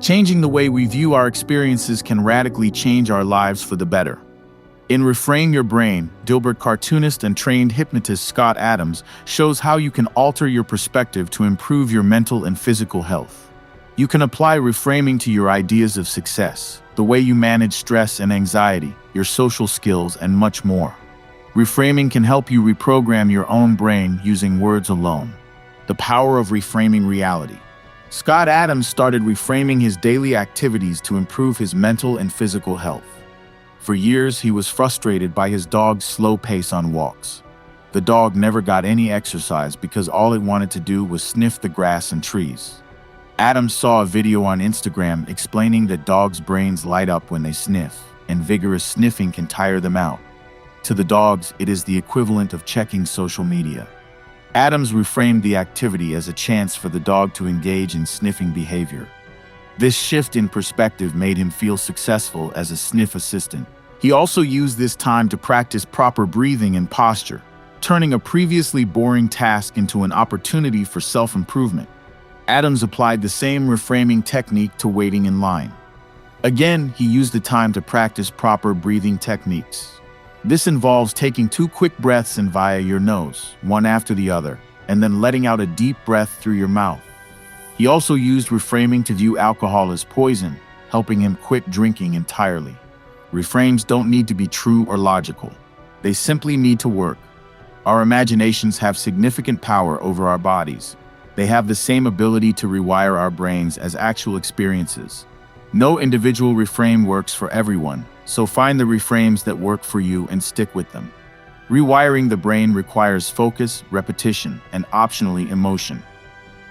Changing the way we view our experiences can radically change our lives for the better. In Reframe Your Brain, Dilbert cartoonist and trained hypnotist Scott Adams shows how you can alter your perspective to improve your mental and physical health. You can apply reframing to your ideas of success, the way you manage stress and anxiety, your social skills, and much more. Reframing can help you reprogram your own brain using words alone. The power of reframing reality. Scott Adams started reframing his daily activities to improve his mental and physical health. For years, he was frustrated by his dog's slow pace on walks. The dog never got any exercise because all it wanted to do was sniff the grass and trees. Adams saw a video on Instagram explaining that dogs' brains light up when they sniff, and vigorous sniffing can tire them out. To the dogs, it is the equivalent of checking social media. Adams reframed the activity as a chance for the dog to engage in sniffing behavior. This shift in perspective made him feel successful as a sniff assistant. He also used this time to practice proper breathing and posture, turning a previously boring task into an opportunity for self-improvement. Adams applied the same reframing technique to waiting in line. Again, he used the time to practice proper breathing techniques. This involves taking 2 quick breaths in via your nose, one after the other, and then letting out a deep breath through your mouth. He also used reframing to view alcohol as poison, helping him quit drinking entirely. Reframes don't need to be true or logical. They simply need to work. Our imaginations have significant power over our bodies. They have the same ability to rewire our brains as actual experiences. No individual reframe works for everyone, so find the reframes that work for you and stick with them. Rewiring the brain requires focus, repetition, and optionally emotion.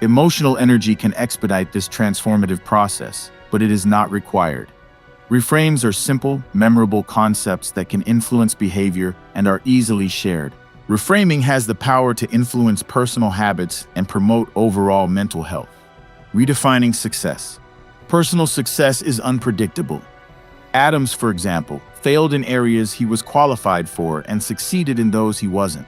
Emotional energy can expedite this transformative process, but it is not required. Reframes are simple, memorable concepts that can influence behavior and are easily shared. Reframing has the power to influence personal habits and promote overall mental health. Redefining success. Personal success is unpredictable. Adams, for example, failed in areas he was qualified for and succeeded in those he wasn't.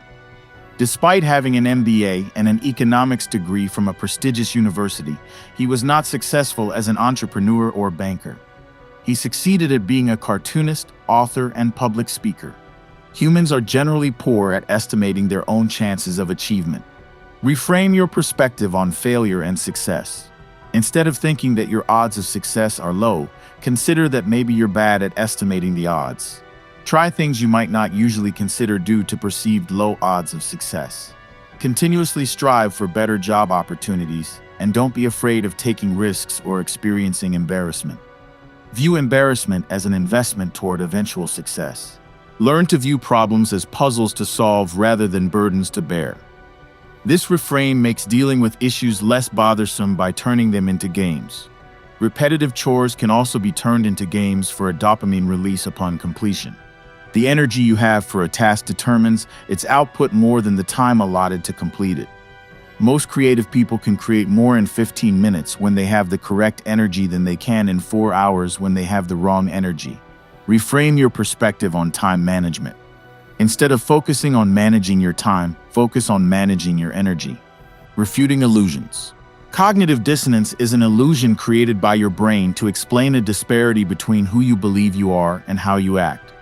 Despite having an MBA and an economics degree from a prestigious university, he was not successful as an entrepreneur or banker. He succeeded at being a cartoonist, author, and public speaker. Humans are generally poor at estimating their own chances of achievement. Reframe your perspective on failure and success. Instead of thinking that your odds of success are low, consider that maybe you're bad at estimating the odds. Try things you might not usually consider due to perceived low odds of success. Continuously strive for better job opportunities, and don't be afraid of taking risks or experiencing embarrassment. View embarrassment as an investment toward eventual success. Learn to view problems as puzzles to solve rather than burdens to bear. This reframe makes dealing with issues less bothersome by turning them into games. Repetitive chores can also be turned into games for a dopamine release upon completion. The energy you have for a task determines its output more than the time allotted to complete it. Most creative people can create more in 15 minutes when they have the correct energy than they can in 4 hours when they have the wrong energy. Reframe your perspective on time management. Instead of focusing on managing your time, focus on managing your energy. Refuting illusions. Cognitive dissonance is an illusion created by your brain to explain a disparity between who you believe you are and how you act.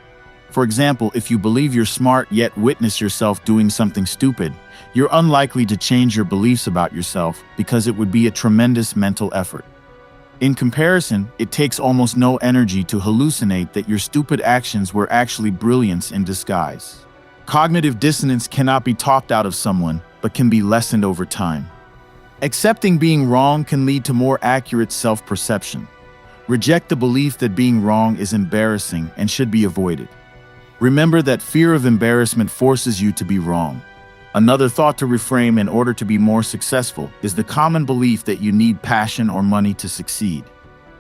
For example, if you believe you're smart yet witness yourself doing something stupid, you're unlikely to change your beliefs about yourself because it would be a tremendous mental effort. In comparison, it takes almost no energy to hallucinate that your stupid actions were actually brilliance in disguise. Cognitive dissonance cannot be talked out of someone, but can be lessened over time. Accepting being wrong can lead to more accurate self-perception. Reject the belief that being wrong is embarrassing and should be avoided. Remember that fear of embarrassment forces you to be wrong. Another thought to reframe in order to be more successful is the common belief that you need passion or money to succeed.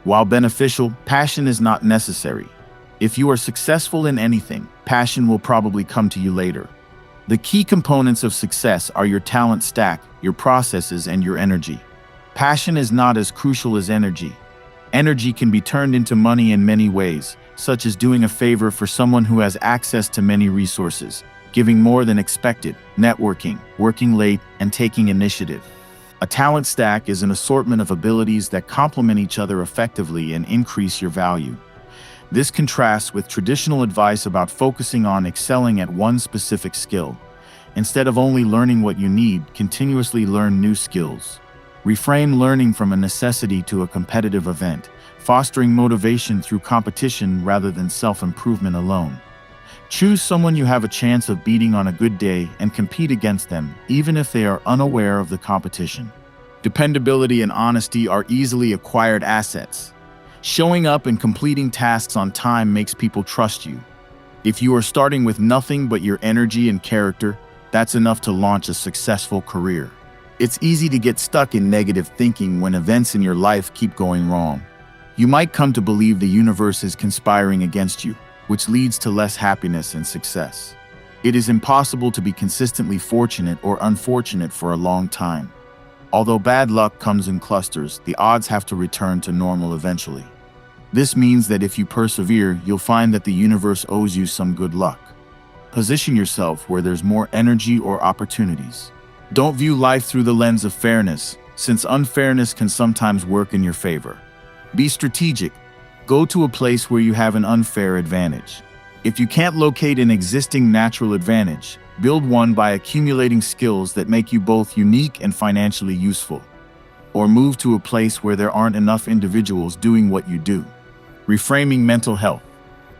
While beneficial, passion is not necessary. If you are successful in anything, passion will probably come to you later. The key components of success are your talent stack, your processes, and your energy. Passion is not as crucial as energy. Energy can be turned into money in many ways, such as doing a favor for someone who has access to many resources, giving more than expected, networking, working late, and taking initiative. A talent stack is an assortment of abilities that complement each other effectively and increase your value. This contrasts with traditional advice about focusing on excelling at one specific skill. Instead of only learning what you need, continuously learn new skills. Reframe learning from a necessity to a competitive event, fostering motivation through competition rather than self-improvement alone. Choose someone you have a chance of beating on a good day and compete against them, even if they are unaware of the competition. Dependability and honesty are easily acquired assets. Showing up and completing tasks on time makes people trust you. If you are starting with nothing but your energy and character, that's enough to launch a successful career. It's easy to get stuck in negative thinking when events in your life keep going wrong. You might come to believe the universe is conspiring against you, which leads to less happiness and success. It is impossible to be consistently fortunate or unfortunate for a long time. Although bad luck comes in clusters, the odds have to return to normal eventually. This means that if you persevere, you'll find that the universe owes you some good luck. Position yourself where there's more energy or opportunities. Don't view life through the lens of fairness, since unfairness can sometimes work in your favor. Be strategic. Go to a place where you have an unfair advantage. If you can't locate an existing natural advantage, build one by accumulating skills that make you both unique and financially useful. Or move to a place where there aren't enough individuals doing what you do. Reframing mental health.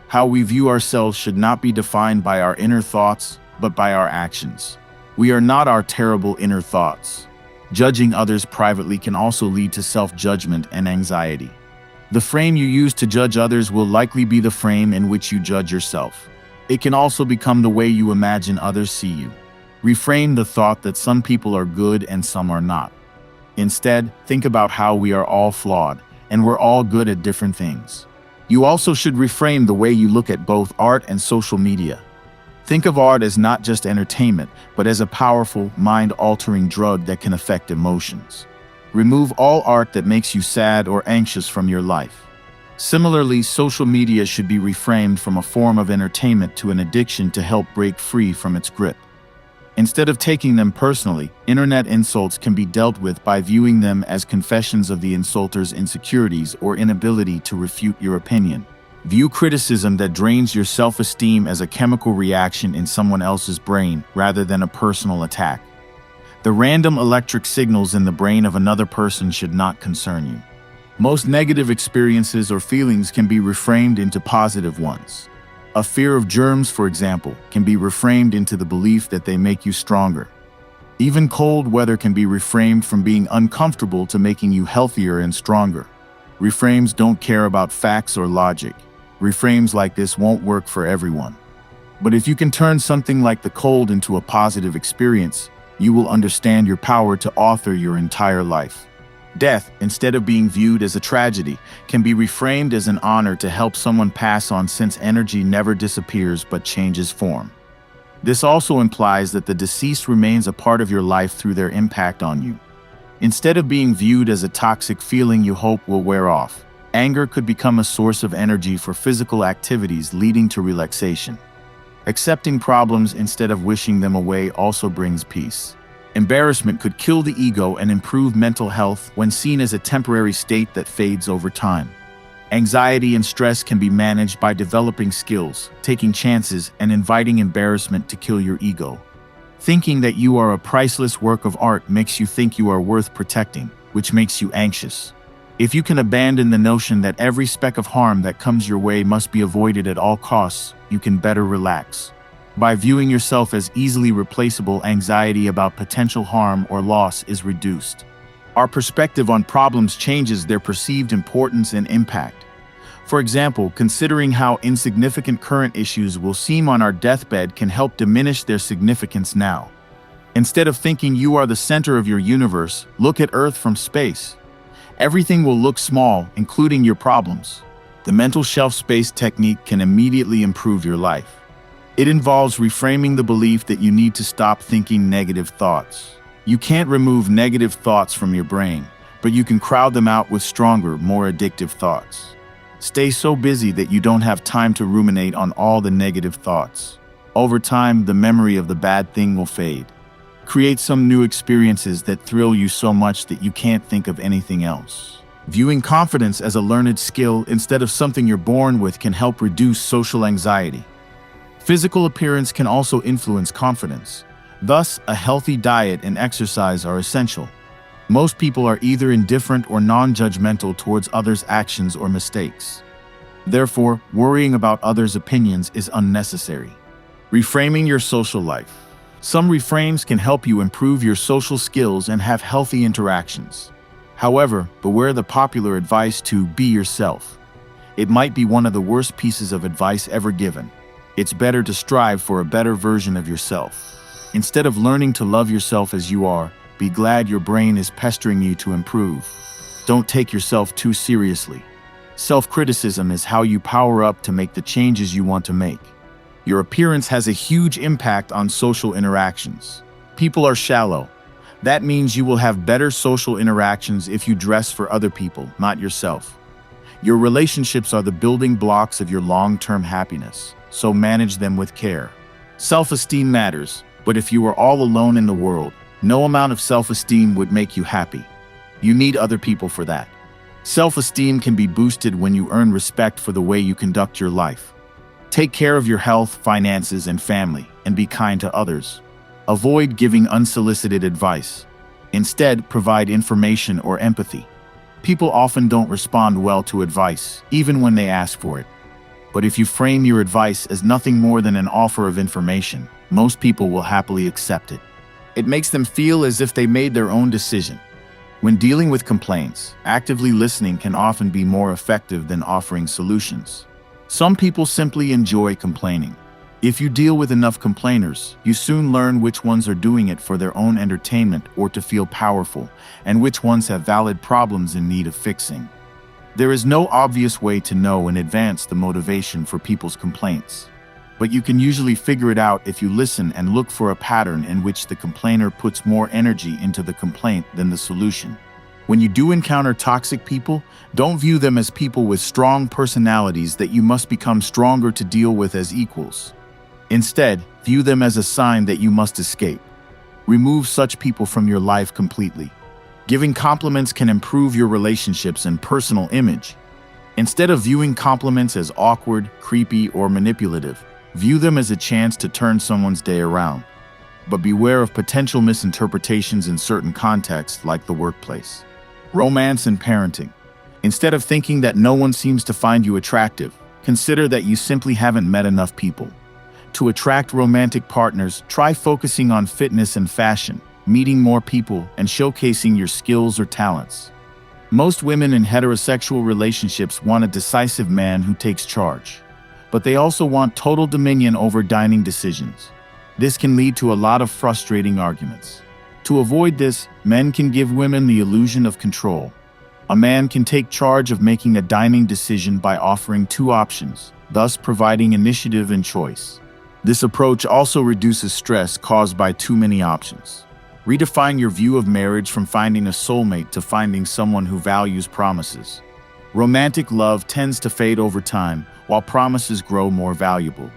How we view ourselves should not be defined by our inner thoughts, but by our actions. We are not our terrible inner thoughts. Judging others privately can also lead to self-judgment and anxiety. The frame you use to judge others will likely be the frame in which you judge yourself. It can also become the way you imagine others see you. Reframe the thought that some people are good and some are not. Instead, think about how we are all flawed, and we're all good at different things. You also should reframe the way you look at both art and social media. Think of art as not just entertainment, but as a powerful, mind-altering drug that can affect emotions. Remove all art that makes you sad or anxious from your life. Similarly, social media should be reframed from a form of entertainment to an addiction to help break free from its grip. Instead of taking them personally, internet insults can be dealt with by viewing them as confessions of the insulter's insecurities or inability to refute your opinion. View criticism that drains your self-esteem as a chemical reaction in someone else's brain rather than a personal attack. The random electric signals in the brain of another person should not concern you. Most negative experiences or feelings can be reframed into positive ones. A fear of germs, for example, can be reframed into the belief that they make you stronger. Even cold weather can be reframed from being uncomfortable to making you healthier and stronger. Reframes don't care about facts or logic. Reframes like this won't work for everyone. But if you can turn something like the cold into a positive experience, you will understand your power to author your entire life. Death, instead of being viewed as a tragedy, can be reframed as an honor to help someone pass on, since energy never disappears but changes form. This also implies that the deceased remains a part of your life through their impact on you. Instead of being viewed as a toxic feeling you hope will wear off, anger could become a source of energy for physical activities, leading to relaxation. Accepting problems instead of wishing them away also brings peace. Embarrassment could kill the ego and improve mental health when seen as a temporary state that fades over time. Anxiety and stress can be managed by developing skills, taking chances, and inviting embarrassment to kill your ego. Thinking that you are a priceless work of art makes you think you are worth protecting, which makes you anxious. If you can abandon the notion that every speck of harm that comes your way must be avoided at all costs, you can better relax. By viewing yourself as easily replaceable, anxiety about potential harm or loss is reduced. Our perspective on problems changes their perceived importance and impact. For example, considering how insignificant current issues will seem on our deathbed can help diminish their significance now. Instead of thinking you are the center of your universe, look at Earth from space. Everything will look small, including your problems. The mental shelf space technique can immediately improve your life. It involves reframing the belief that you need to stop thinking negative thoughts. You can't remove negative thoughts from your brain, but you can crowd them out with stronger, more addictive thoughts. Stay so busy that you don't have time to ruminate on all the negative thoughts. Over time, the memory of the bad thing will fade. Create some new experiences that thrill you so much that you can't think of anything else. Viewing confidence as a learned skill instead of something you're born with can help reduce social anxiety. Physical appearance can also influence confidence. Thus, a healthy diet and exercise are essential. Most people are either indifferent or non-judgmental towards others' actions or mistakes. Therefore, worrying about others' opinions is unnecessary. Reframing your social life. Some reframes can help you improve your social skills and have healthy interactions. However, beware the popular advice to be yourself. It might be one of the worst pieces of advice ever given. It's better to strive for a better version of yourself. Instead of learning to love yourself as you are, be glad your brain is pestering you to improve. Don't take yourself too seriously. Self-criticism is how you power up to make the changes you want to make. Your appearance has a huge impact on social interactions. People are shallow. That means you will have better social interactions if you dress for other people, not yourself. Your relationships are the building blocks of your long-term happiness, so manage them with care. Self-esteem matters, but if you were all alone in the world, no amount of self-esteem would make you happy. You need other people for that. Self-esteem can be boosted when you earn respect for the way you conduct your life. Take care of your health, finances, and family, and be kind to others. Avoid giving unsolicited advice. Instead, provide information or empathy. People often don't respond well to advice, even when they ask for it. But if you frame your advice as nothing more than an offer of information, most people will happily accept it. It makes them feel as if they made their own decision. When dealing with complaints, actively listening can often be more effective than offering solutions. Some people simply enjoy complaining. If you deal with enough complainers, you soon learn which ones are doing it for their own entertainment or to feel powerful, and which ones have valid problems in need of fixing. There is no obvious way to know in advance the motivation for people's complaints, but you can usually figure it out if you listen and look for a pattern in which the complainer puts more energy into the complaint than the solution. When you do encounter toxic people, don't view them as people with strong personalities that you must become stronger to deal with as equals. Instead, view them as a sign that you must escape. Remove such people from your life completely. Giving compliments can improve your relationships and personal image. Instead of viewing compliments as awkward, creepy, or manipulative, view them as a chance to turn someone's day around. But beware of potential misinterpretations in certain contexts, like the workplace. Romance and parenting. Instead of thinking that no one seems to find you attractive, consider that you simply haven't met enough people. To attract romantic partners, try focusing on fitness and fashion, meeting more people, and showcasing your skills or talents. Most women in heterosexual relationships want a decisive man who takes charge, but they also want total dominion over dining decisions. This can lead to a lot of frustrating arguments. To avoid this, men can give women the illusion of control. A man can take charge of making a dining decision by offering two options, thus providing initiative and choice. This approach also reduces stress caused by too many options. Redefine your view of marriage from finding a soulmate to finding someone who values promises. Romantic love tends to fade over time, while promises grow more valuable.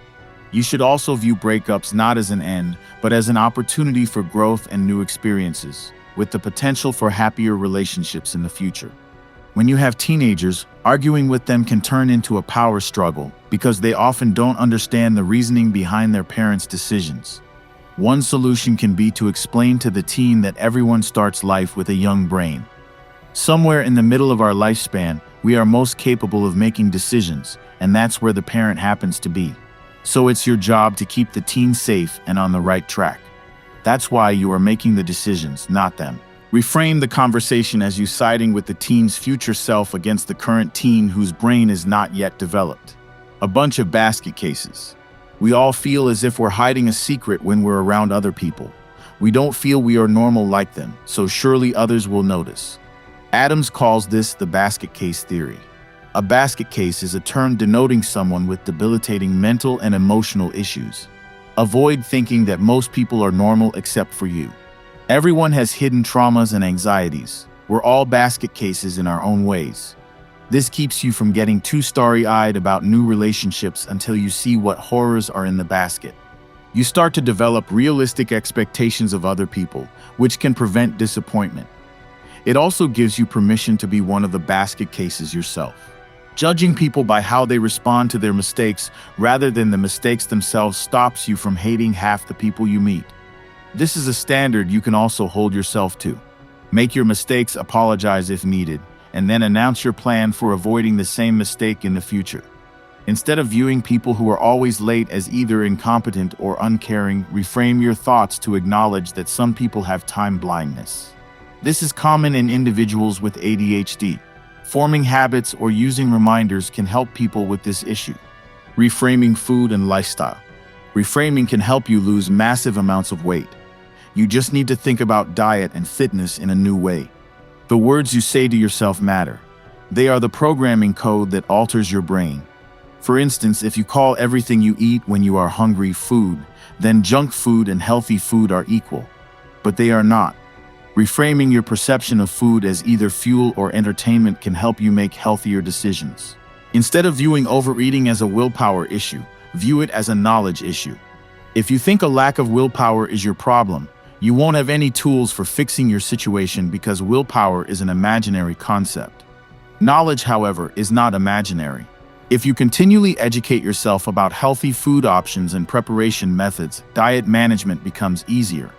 You should also view breakups not as an end, but as an opportunity for growth and new experiences, with the potential for happier relationships in the future. When you have teenagers, arguing with them can turn into a power struggle because they often don't understand the reasoning behind their parents' decisions. One solution can be to explain to the teen that everyone starts life with a young brain. Somewhere in the middle of our lifespan, we are most capable of making decisions, and that's where the parent happens to be. So it's your job to keep the teen safe and on the right track. That's why you are making the decisions, not them. Reframe the conversation as you siding with the teen's future self against the current teen whose brain is not yet developed. A bunch of basket cases. We all feel as if we're hiding a secret when we're around other people. We don't feel we are normal like them, so surely others will notice. Adams calls this the basket case theory. A basket case is a term denoting someone with debilitating mental and emotional issues. Avoid thinking that most people are normal except for you. Everyone has hidden traumas and anxieties. We're all basket cases in our own ways. This keeps you from getting too starry-eyed about new relationships until you see what horrors are in the basket. You start to develop realistic expectations of other people, which can prevent disappointment. It also gives you permission to be one of the basket cases yourself. Judging people by how they respond to their mistakes rather than the mistakes themselves stops you from hating half the people you meet. This is a standard you can also hold yourself to. Make your mistakes, apologize if needed, and then announce your plan for avoiding the same mistake in the future. Instead of viewing people who are always late as either incompetent or uncaring, reframe your thoughts to acknowledge that some people have time blindness. This is common in individuals with ADHD. Forming habits or using reminders can help people with this issue. Reframing food and lifestyle. Reframing can help you lose massive amounts of weight. You just need to think about diet and fitness in a new way. The words you say to yourself matter. They are the programming code that alters your brain. For instance, if you call everything you eat when you are hungry food, then junk food and healthy food are equal. But they are not. Reframing your perception of food as either fuel or entertainment can help you make healthier decisions. Instead of viewing overeating as a willpower issue, view it as a knowledge issue. If you think a lack of willpower is your problem, you won't have any tools for fixing your situation because willpower is an imaginary concept. Knowledge, however, is not imaginary. If you continually educate yourself about healthy food options and preparation methods, diet management becomes easier.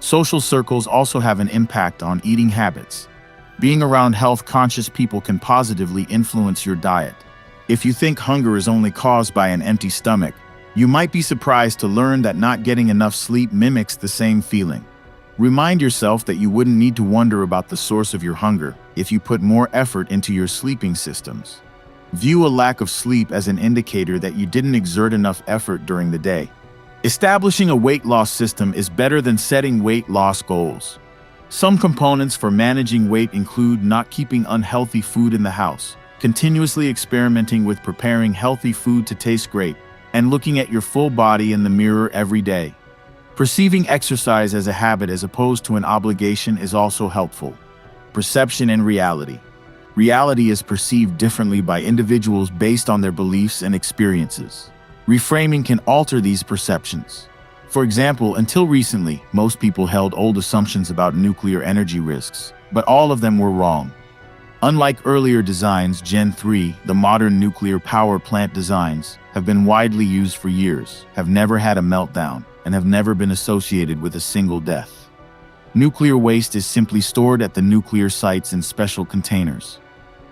Social circles also have an impact on eating habits. Being around health-conscious people can positively influence your diet. If you think hunger is only caused by an empty stomach, you might be surprised to learn that not getting enough sleep mimics the same feeling. Remind yourself that you wouldn't need to wonder about the source of your hunger if you put more effort into your sleeping systems. View a lack of sleep as an indicator that you didn't exert enough effort during the day. Establishing a weight loss system is better than setting weight loss goals. Some components for managing weight include not keeping unhealthy food in the house, continuously experimenting with preparing healthy food to taste great, and looking at your full body in the mirror every day. Perceiving exercise as a habit as opposed to an obligation is also helpful. Perception and reality. Reality is perceived differently by individuals based on their beliefs and experiences. Reframing can alter these perceptions. For example, until recently, most people held old assumptions about nuclear energy risks, but all of them were wrong. Unlike earlier designs, Gen 3, the modern nuclear power plant designs, have been widely used for years, have never had a meltdown, and have never been associated with a single death. Nuclear waste is simply stored at the nuclear sites in special containers.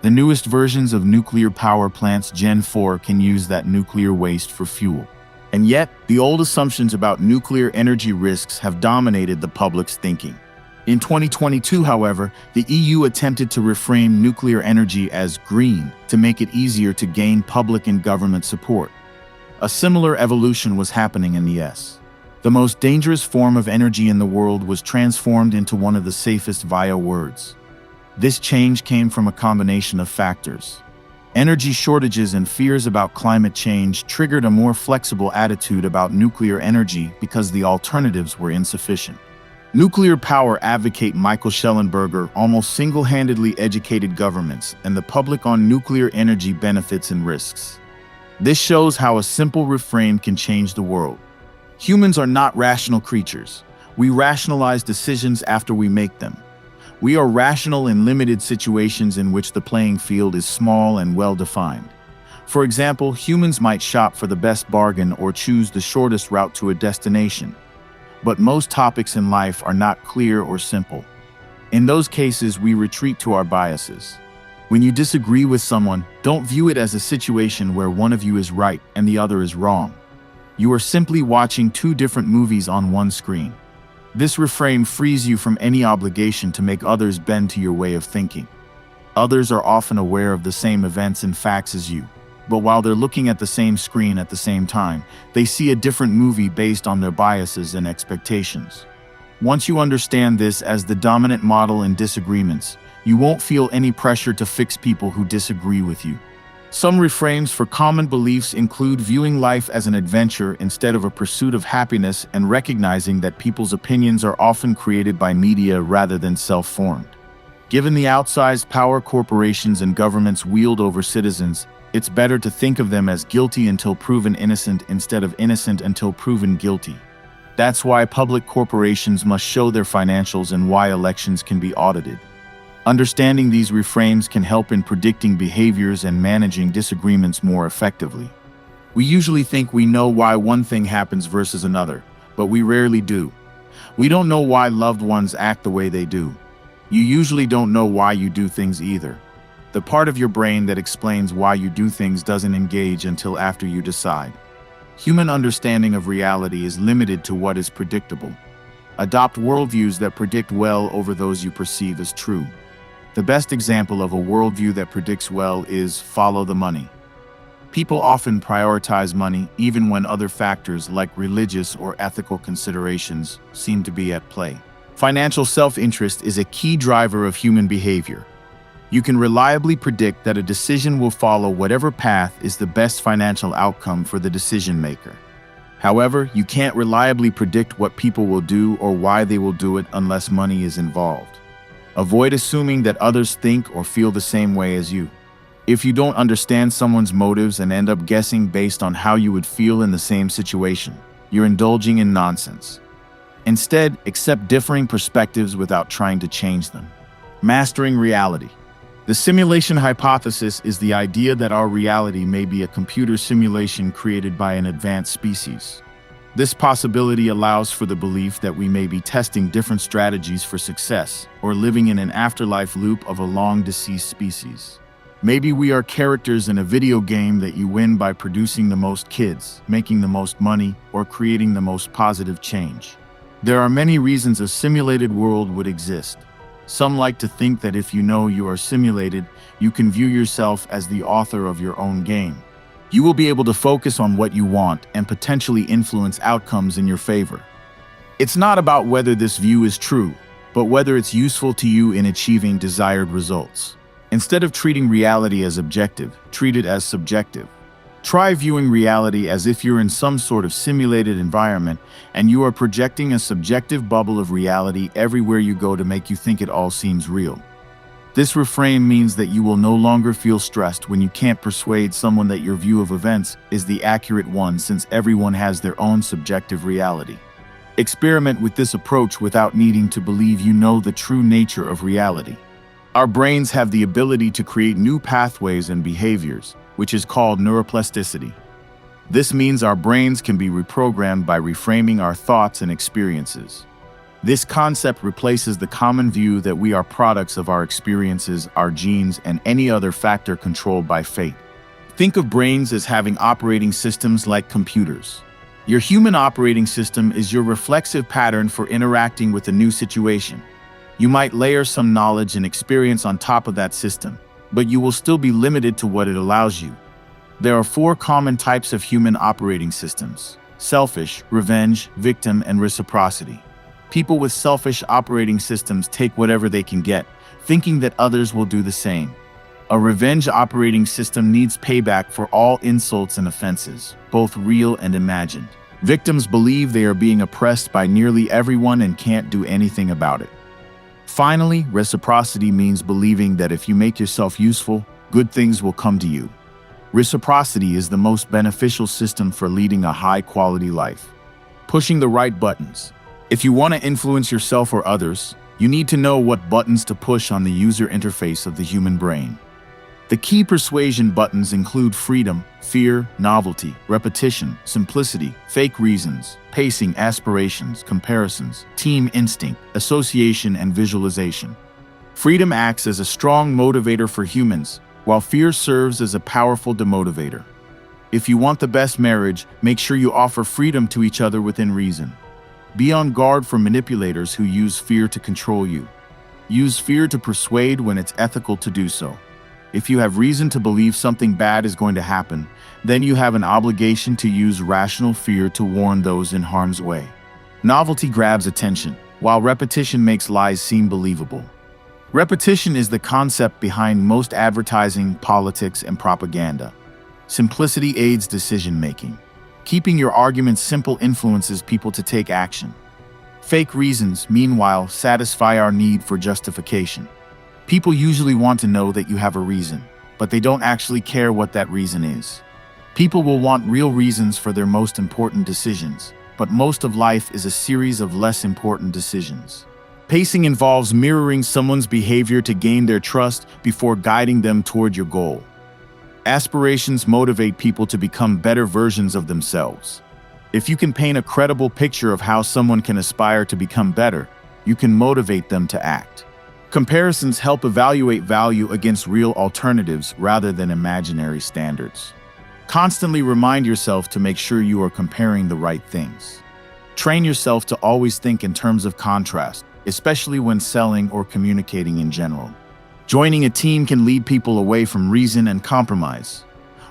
The newest versions of nuclear power plants, Gen 4, can use that nuclear waste for fuel. And yet, the old assumptions about nuclear energy risks have dominated the public's thinking. In 2022, however, the EU attempted to reframe nuclear energy as green to make it easier to gain public and government support. A similar evolution was happening in the US. The most dangerous form of energy in the world was transformed into one of the safest via words. This change came from a combination of factors. Energy shortages and fears about climate change triggered a more flexible attitude about nuclear energy because the alternatives were insufficient. Nuclear power advocate Michael Schellenberger almost single-handedly educated governments and the public on nuclear energy benefits and risks. This shows how a simple reframe can change the world. Humans are not rational creatures. We rationalize decisions after we make them. We are rational in limited situations in which the playing field is small and well-defined. For example, humans might shop for the best bargain or choose the shortest route to a destination. But most topics in life are not clear or simple. In those cases, we retreat to our biases. When you disagree with someone, don't view it as a situation where one of you is right and the other is wrong. You are simply watching two different movies on one screen. This reframe frees you from any obligation to make others bend to your way of thinking. Others are often aware of the same events and facts as you, but while they're looking at the same screen at the same time, they see a different movie based on their biases and expectations. Once you understand this as the dominant model in disagreements, you won't feel any pressure to fix people who disagree with you. Some reframes for common beliefs include viewing life as an adventure instead of a pursuit of happiness and recognizing that people's opinions are often created by media rather than self-formed. Given the outsized power corporations and governments wield over citizens, it's better to think of them as guilty until proven innocent instead of innocent until proven guilty. That's why public corporations must show their financials and why elections can be audited. Understanding these reframes can help in predicting behaviors and managing disagreements more effectively. We usually think we know why one thing happens versus another, but we rarely do. We don't know why loved ones act the way they do. You usually don't know why you do things either. The part of your brain that explains why you do things doesn't engage until after you decide. Human understanding of reality is limited to what is predictable. Adopt worldviews that predict well over those you perceive as true. The best example of a worldview that predicts well is follow the money. People often prioritize money even when other factors like religious or ethical considerations seem to be at play. Financial self-interest is a key driver of human behavior. You can reliably predict that a decision will follow whatever path is the best financial outcome for the decision maker. However, you can't reliably predict what people will do or why they will do it unless money is involved. Avoid assuming that others think or feel the same way as you. If you don't understand someone's motives and end up guessing based on how you would feel in the same situation, you're indulging in nonsense. Instead, accept differing perspectives without trying to change them. Mastering reality. The simulation hypothesis is the idea that our reality may be a computer simulation created by an advanced species. This possibility allows for the belief that we may be testing different strategies for success or living in an afterlife loop of a long-deceased species. Maybe we are characters in a video game that you win by producing the most kids, making the most money, or creating the most positive change. There are many reasons a simulated world would exist. Some like to think that if you know you are simulated, you can view yourself as the author of your own game. You will be able to focus on what you want and potentially influence outcomes in your favor. It's not about whether this view is true, but whether it's useful to you in achieving desired results. Instead of treating reality as objective, treat it as subjective. Try viewing reality as if you're in some sort of simulated environment and you are projecting a subjective bubble of reality everywhere you go to make you think it all seems real. This reframe means that you will no longer feel stressed when you can't persuade someone that your view of events is the accurate one, since everyone has their own subjective reality. Experiment with this approach without needing to believe you know the true nature of reality. Our brains have the ability to create new pathways and behaviors, which is called neuroplasticity. This means our brains can be reprogrammed by reframing our thoughts and experiences. This concept replaces the common view that we are products of our experiences, our genes, and any other factor controlled by fate. Think of brains as having operating systems like computers. Your human operating system is your reflexive pattern for interacting with a new situation. You might layer some knowledge and experience on top of that system, but you will still be limited to what it allows you. There are 4 common types of human operating systems: selfish, revenge, victim, and reciprocity. People with selfish operating systems take whatever they can get, thinking that others will do the same. A revenge operating system needs payback for all insults and offenses, both real and imagined. Victims believe they are being oppressed by nearly everyone and can't do anything about it. Finally, reciprocity means believing that if you make yourself useful, good things will come to you. Reciprocity is the most beneficial system for leading a high-quality life. Pushing the right buttons. If you want to influence yourself or others, you need to know what buttons to push on the user interface of the human brain. The key persuasion buttons include freedom, fear, novelty, repetition, simplicity, fake reasons, pacing, aspirations, comparisons, team instinct, association, and visualization. Freedom acts as a strong motivator for humans, while fear serves as a powerful demotivator. If you want the best marriage, make sure you offer freedom to each other within reason. Be on guard for manipulators who use fear to control you. Use fear to persuade when it's ethical to do so. If you have reason to believe something bad is going to happen, then you have an obligation to use rational fear to warn those in harm's way. Novelty grabs attention, while repetition makes lies seem believable. Repetition is the concept behind most advertising, politics, and propaganda. Simplicity aids decision-making. Keeping your arguments simple influences people to take action. Fake reasons, meanwhile, satisfy our need for justification. People usually want to know that you have a reason, but they don't actually care what that reason is. People will want real reasons for their most important decisions, but most of life is a series of less important decisions. Pacing involves mirroring someone's behavior to gain their trust before guiding them toward your goal. Aspirations motivate people to become better versions of themselves. If you can paint a credible picture of how someone can aspire to become better, you can motivate them to act. Comparisons help evaluate value against real alternatives rather than imaginary standards. Constantly remind yourself to make sure you are comparing the right things. Train yourself to always think in terms of contrast, especially when selling or communicating in general. Joining a team can lead people away from reason and compromise.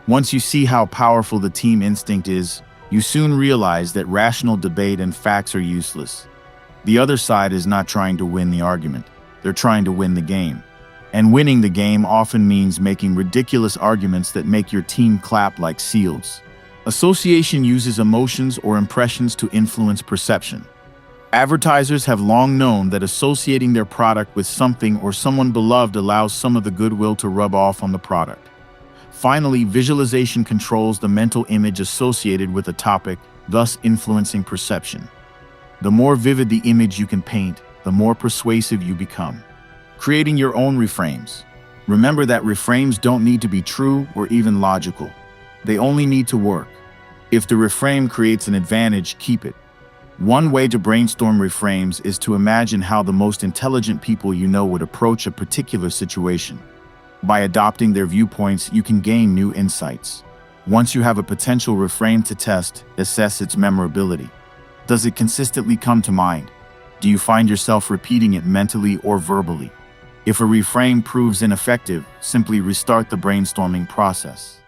Once you see how powerful the team instinct is, you soon realize that rational debate and facts are useless. The other side is not trying to win the argument. They're trying to win the game. And winning the game often means making ridiculous arguments that make your team clap like seals. Association uses emotions or impressions to influence perception. Advertisers have long known that associating their product with something or someone beloved allows some of the goodwill to rub off on the product. Finally, visualization controls the mental image associated with a topic, thus influencing perception. The more vivid the image you can paint, the more persuasive you become. Creating your own reframes. Remember that reframes don't need to be true or even logical. They only need to work. If the reframe creates an advantage, keep it. One way to brainstorm reframes is to imagine how the most intelligent people you know would approach a particular situation. By adopting their viewpoints, you can gain new insights. Once you have a potential reframe to test, assess its memorability. Does it consistently come to mind? Do you find yourself repeating it mentally or verbally? If a reframe proves ineffective, simply restart the brainstorming process.